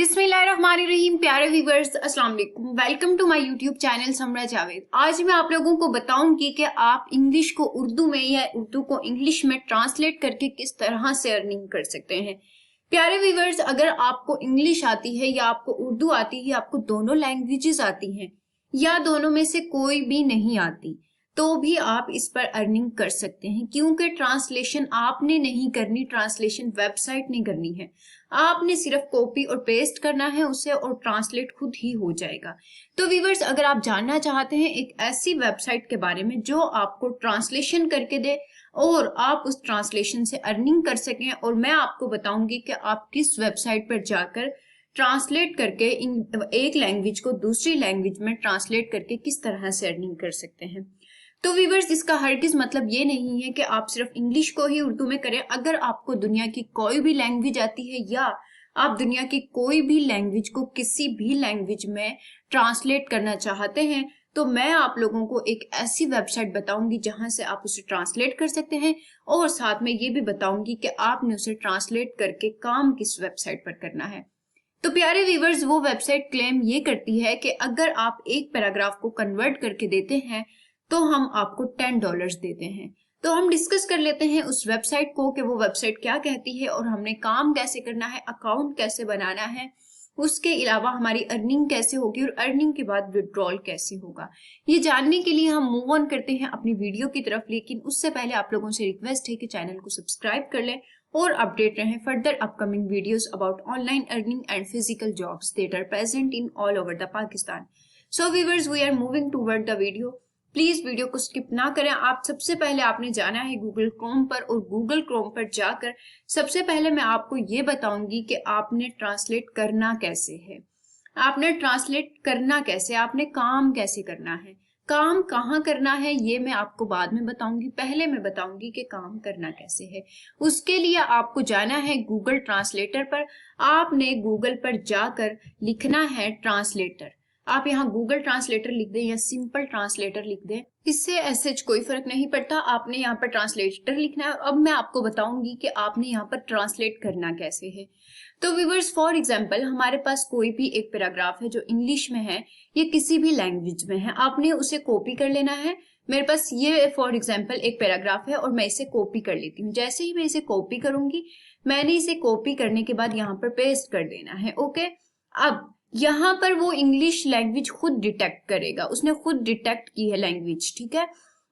बिस्मिल्लाहिर्रहमानिर्रहीम। प्यारे व्यूअर्स, अस्सलाम वालेकुम। Welcome to my YouTube channel Samra Javed. आज मैं आप लोगों को बताऊंगी कि आप इंग्लिश को उर्दू में या उर्दू को इंग्लिश में ट्रांसलेट करके किस तरह से अर्निंग कर सकते हैं। प्यारे व्यूअर्स, अगर आपको इंग्लिश आती है या आपको उर्दू आती है, आपको दोनों लैंग्वेजेस आती हैं या दोनों में से कोई भी नहीं आती, तो भी आप इस पर अर्निंग कर सकते हैं, क्योंकि ट्रांसलेशन आपने नहीं करनी, ट्रांसलेशन वेबसाइट ने करनी है। आपने सिर्फ कॉपी और पेस्ट करना है उसे और ट्रांसलेट खुद ही हो जाएगा। तो व्यूअर्स, अगर आप जानना चाहते हैं एक ऐसी वेबसाइट के बारे में जो आपको ट्रांसलेशन करके दे और आप उस ट्रांसलेशन से अर्निंग कर सकें, और मैं आपको बताऊंगी कि आप किस वेबसाइट पर जाकर ट्रांसलेट करके एक लैंग्वेज को दूसरी लैंग्वेज में ट्रांसलेट करके किस तरह से अर्निंग कर सकते हैं। तो व्यूअर्स, इसका हरगिज मतलब ये नहीं है कि आप सिर्फ इंग्लिश को ही उर्दू में करें। अगर आपको दुनिया की कोई भी लैंग्वेज आती है या आप दुनिया की कोई भी लैंग्वेज को किसी भी लैंग्वेज में ट्रांसलेट करना चाहते हैं, तो मैं आप लोगों को एक ऐसी वेबसाइट बताऊंगी जहां से आप उसे ट्रांसलेट कर सकते हैं, और साथ में ये भी बताऊंगी कि आपने उसे ट्रांसलेट करके काम किस वेबसाइट पर करना है। तो प्यारे व्यूअर्स, वो वेबसाइट क्लेम ये करती है कि अगर आप एक पैराग्राफ को कन्वर्ट करके देते हैं तो हम आपको $10 देते हैं। तो हम डिस्कस कर लेते हैं उस वेबसाइट को कि वो वेबसाइट क्या कहती है और हमने काम कैसे करना है, अकाउंट कैसे बनाना है, उसके अलावा हमारी अर्निंग कैसे होगी और अर्निंग के बाद विड्रॉल कैसे होगा। ये जानने के लिए हम मूव ऑन करते हैं अपनी वीडियो की तरफ, लेकिन उससे पहले आप लोगों से रिक्वेस्ट है कि चैनल को सब्सक्राइब कर लें और अपडेट रहें further upcoming videos about online earning and physical jobs that are present in all over the Pakistan. So viewers, we are moving toward the video. Please video को स्किप ना करें। आप सबसे पहले आपने जाना है गूगल क्रोम पर, और गूगल क्रोम पर जाकर सबसे पहले मैं आपको ये बताऊंगी कि आपने ट्रांसलेट करना कैसे है, आपने ट्रांसलेट करना कैसे, आपने काम कैसे करना है, काम कहाँ करना है ये मैं आपको बाद में बताऊंगी। पहले मैं बताऊंगी कि काम करना कैसे है। उसके लिए आपको जाना है गूगल ट्रांसलेटर पर। आपने गूगल पर जाकर लिखना है ट्रांसलेटर। आप यहाँ गूगल ट्रांसलेटर लिख दें या सिंपल ट्रांसलेटर लिख दें, इससे ऐसे कोई फर्क नहीं पड़ता। आपने यहाँ पर ट्रांसलेटर लिखना है। अब मैं आपको बताऊंगी कि आपने यहाँ पर ट्रांसलेट करना कैसे है। तो व्यूअर्स, फॉर एग्जांपल हमारे पास कोई भी एक पैराग्राफ है जो इंग्लिश में है या किसी भी लैंग्वेज में है, आपने उसे कॉपी कर लेना है। मेरे पास ये फॉर एग्जांपल एक पैराग्राफ है और मैं इसे कॉपी कर लेती हूँ। जैसे ही मैं इसे कॉपी करूंगी, मैंने इसे कॉपी करने के बाद यहाँ पर पेस्ट कर देना है। ओके, अब यहाँ पर वो इंग्लिश लैंग्वेज खुद डिटेक्ट करेगा, उसने खुद डिटेक्ट की है लैंग्वेज, ठीक है।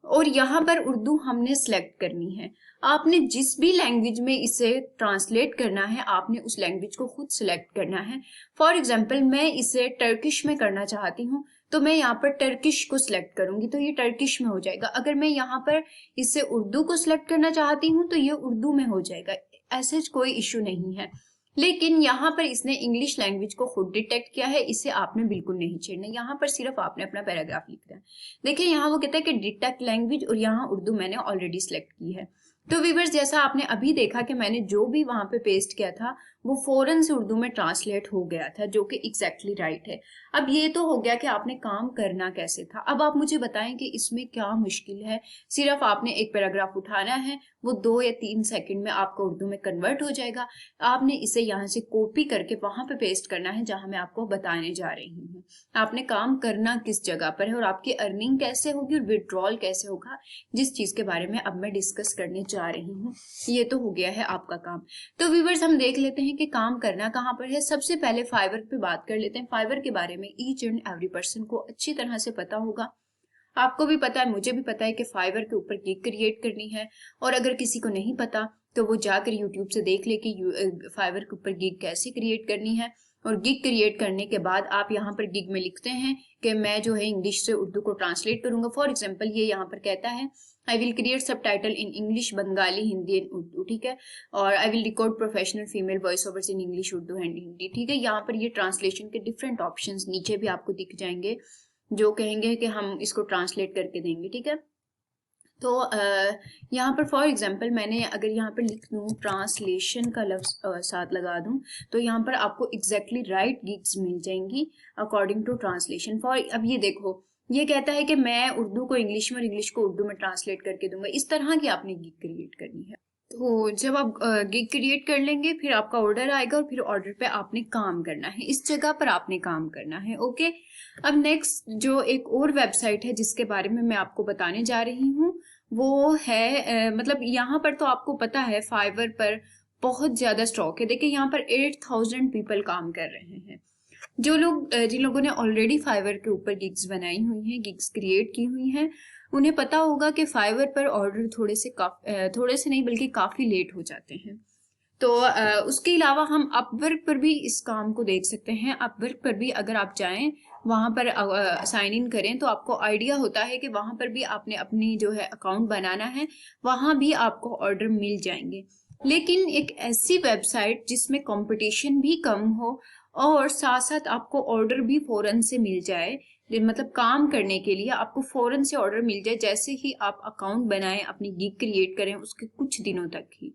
और यहाँ पर उर्दू हमने सिलेक्ट करनी है। आपने जिस भी लैंग्वेज में इसे ट्रांसलेट करना है, आपने उस लैंग्वेज को खुद सिलेक्ट करना है। फॉर एग्जाम्पल मैं इसे टर्किश में करना चाहती हूँ, तो मैं यहाँ पर टर्किश को सिलेक्ट करूंगी तो ये टर्किश में हो जाएगा। अगर मैं यहाँ पर इसे उर्दू को सिलेक्ट करना चाहती हूँ तो ये उर्दू में हो जाएगा। ऐसे कोई इशू नहीं है। लेकिन यहाँ पर इसने इंग्लिश लैंग्वेज को खुद डिटेक्ट किया है, इसे आपने बिल्कुल नहीं छेड़ना। यहाँ पर सिर्फ आपने अपना पैराग्राफ लिखना है। देखिए यहाँ वो कहता है कि डिटेक्ट लैंग्वेज, और यहाँ उर्दू मैंने ऑलरेडी सिलेक्ट की है। तो व्यूअर्स, जैसा आपने अभी देखा कि मैंने जो भी वहां पे पेस्ट किया था वो फौरन से उर्दू में ट्रांसलेट हो गया था, जो कि एग्जैक्टली राइट है। अब ये तो हो गया कि आपने काम करना कैसे था। अब आप मुझे बताएं कि इसमें क्या मुश्किल है। सिर्फ आपने एक पैराग्राफ उठाना है, वो 2 या 3 सेकंड में आपको उर्दू में कन्वर्ट हो जाएगा। आपने इसे यहाँ से कॉपी करके वहां पे पेस्ट करना है जहां मैं आपको बताने जा रही हूँ। आपने काम करना किस जगह पर है और आपकी अर्निंग कैसे होगी और विड्रॉल कैसे होगा, जिस चीज के बारे में अब मैं डिस्कस करने जा रही हूँ। ये तो हो गया है आपका काम। तो व्यूअर्स, हम देख लेते हैं कि काम करना कहाँ पर है। सबसे पहले फाइवर पे बात कर लेते हैं। फाइवर के बारे में ईच एंड एवरी पर्सन को अच्छी तरह से पता होगा। आपको भी पता है, मुझे भी पता है कि फाइवर के ऊपर गिग क्रिएट करनी है। और अगर किसी को नहीं पता तो वो जाकर यूट्यूब से देख ले कि फाइवर के ऊपर गिग कैसे क्रिएट करनी है। और गिग क्रिएट करने के बाद आप यहाँ पर गिग में लिखते हैं कि मैं जो है इंग्लिश से उर्दू को ट्रांसलेट करूंगा। फॉर एग्जाम्पल ये यहाँ पर कहता है I will create subtitle in English, Bengali, Hindi and Urdu, ठीक है। और I will record professional female voice overs in English, Urdu and Hindi, ठीक है। यहाँ पर ये ट्रांसलेशन के डिफरेंट ऑप्शंस नीचे भी आपको दिख जाएंगे जो कहेंगे कि हम इसको ट्रांसलेट करके देंगे, ठीक है। तो यहाँ पर फॉर एग्जांपल मैंने अगर यहाँ पर लिख दूँ ट्रांसलेशन का लफ्ज साथ लगा दूँ, तो यहाँ पर आपको एग्जैक्टली राइट गिग्स मिल जाएंगी अकॉर्डिंग टू ट्रांसलेशन। फॉर अब ये देखो, ये कहता है कि मैं उर्दू को इंग्लिश में और इंग्लिश को उर्दू में ट्रांसलेट करके दूंगा। इस तरह की आपने गिग क्रिएट करनी है। तो जब आप गिग क्रिएट कर लेंगे फिर आपका ऑर्डर आएगा और फिर ऑर्डर पे आपने काम करना है, इस जगह पर आपने काम करना है। ओके, अब नेक्स्ट जो एक और वेबसाइट है जिसके बारे में मैं आपको बताने जा रही हूँ वो है मतलब यहाँ पर तो आपको पता है फाइवर पर बहुत ज्यादा स्टॉक है। देखिए यहाँ पर 8000 पीपल काम कर रहे हैं। जो लोग जिन लोगों ने ऑलरेडी फाइवर के ऊपर गिग्स बनाई हुई हैं, गिग्स क्रिएट की हुई हैं, उन्हें पता होगा कि फाइवर पर ऑर्डर थोड़े से नहीं बल्कि काफी लेट हो जाते हैं। तो उसके अलावा हम अपवर्क पर भी इस काम को देख सकते हैं। अपवर्क पर भी अगर आप जाएं वहां पर साइन इन करें तो आपको आइडिया होता है कि वहां पर भी आपने अपनी जो है अकाउंट बनाना है, वहां भी आपको ऑर्डर मिल जाएंगे। लेकिन एक ऐसी वेबसाइट जिसमें कंपटीशन भी कम हो और साथ साथ आपको ऑर्डर भी फौरन से मिल जाए, मतलब काम करने के लिए आपको फौरन से ऑर्डर मिल जाए जैसे ही आप अकाउंट बनाएं, अपनी गिग क्रिएट करें उसके कुछ दिनों तक ही।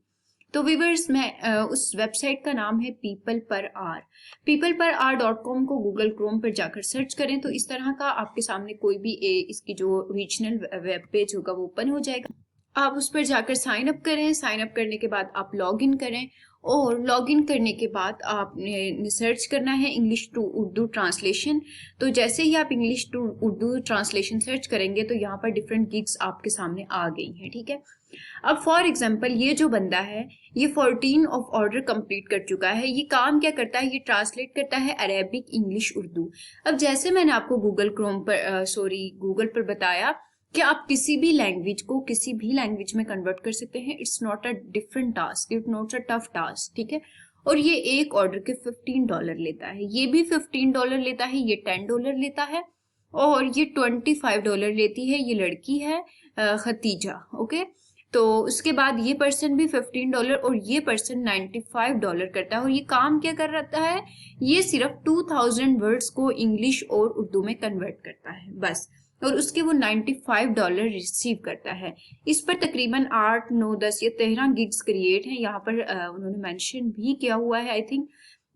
तो व्यूअर्स मैं उस वेबसाइट का नाम है पीपल पर आर। peopleperr.com को गूगल क्रोम पर जाकर सर्च करें तो इस तरह का आपके सामने कोई भी इसकी जो ओरिजिनल वेब पेज होगा वो ओपन हो जाएगा। आप उस पर जाकर साइन अप करें। साइन अप करने के बाद आप लॉग इन करें और लॉग इन करने के बाद आपने सर्च करना है इंग्लिश टू उर्दू ट्रांसलेशन। तो जैसे ही आप English to Urdu translation search करेंगे तो यहाँ पर डिफरेंट गिग्स आपके सामने आ गई हैं, ठीक है। अब फॉर एग्जांपल ये जो बंदा है ये 14 ऑफ ऑर्डर कंप्लीट कर चुका है। ये काम क्या करता है, ये ट्रांसलेट करता है अरेबिक इंग्लिश उर्दू। अब जैसे मैंने आपको गूगल पर बताया कि आप किसी भी लैंग्वेज को किसी भी लैंग्वेज में कन्वर्ट कर सकते हैं। It's not a different task, it's not a tough task, ठीक है। और ये एक ऑर्डर के $15 लेता है, ये भी $15 लेता है, ये $10 लेता है और ये $25 लेती है। ये लड़की है खतीजा। ओके, तो उसके बाद ये पर्सन भी $15 और ये पर्सन $95 करता है। और ये काम क्या कर रहा है, ये सिर्फ 2000 वर्ड्स को इंग्लिश और उर्दू में कन्वर्ट करता है बस, और उसके वो $95 रिसीव करता है। इस पर तकरीबन 8, 9, 10 या 13 गिग्स क्रिएट हैं। यहाँ पर उन्होंने मेंशन भी किया हुआ है आई थिंक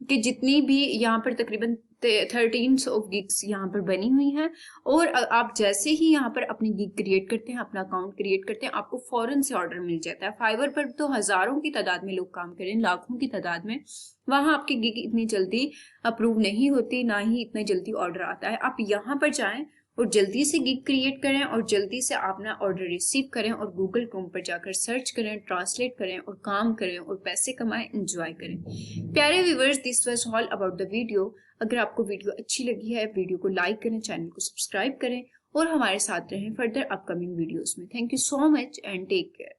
कि जितनी भी यहाँ पर तकरीबन 13 ऑफ गिग्स यहाँ पर बनी हुई हैं। और आप जैसे ही यहाँ पर अपनी गिग क्रिएट करते हैं, अपना अकाउंट क्रिएट करते हैं, आपको फौरन से ऑर्डर मिल जाता है। फाइवर पर तो हजारों की तादाद में लोग काम करें, लाखों की तादाद में, वहां आपकी गिग इतनी जल्दी अप्रूव नहीं होती, ना ही इतना जल्दी ऑर्डर आता है। आप यहाँ पर जाएं और जल्दी से गिग क्रिएट करें और जल्दी से अपना ऑर्डर रिसीव करें और गूगल क्रोम पर जाकर सर्च करें, ट्रांसलेट करें और काम करें और पैसे कमाएं, एंजॉय करें। प्यारे viewers, this was all about the video. अगर आपको वीडियो अच्छी लगी है, वीडियो को लाइक करें, चैनल को सब्सक्राइब करें और हमारे साथ रहें फर्दर अपकमिंग वीडियोस में। Thank you so much and take care.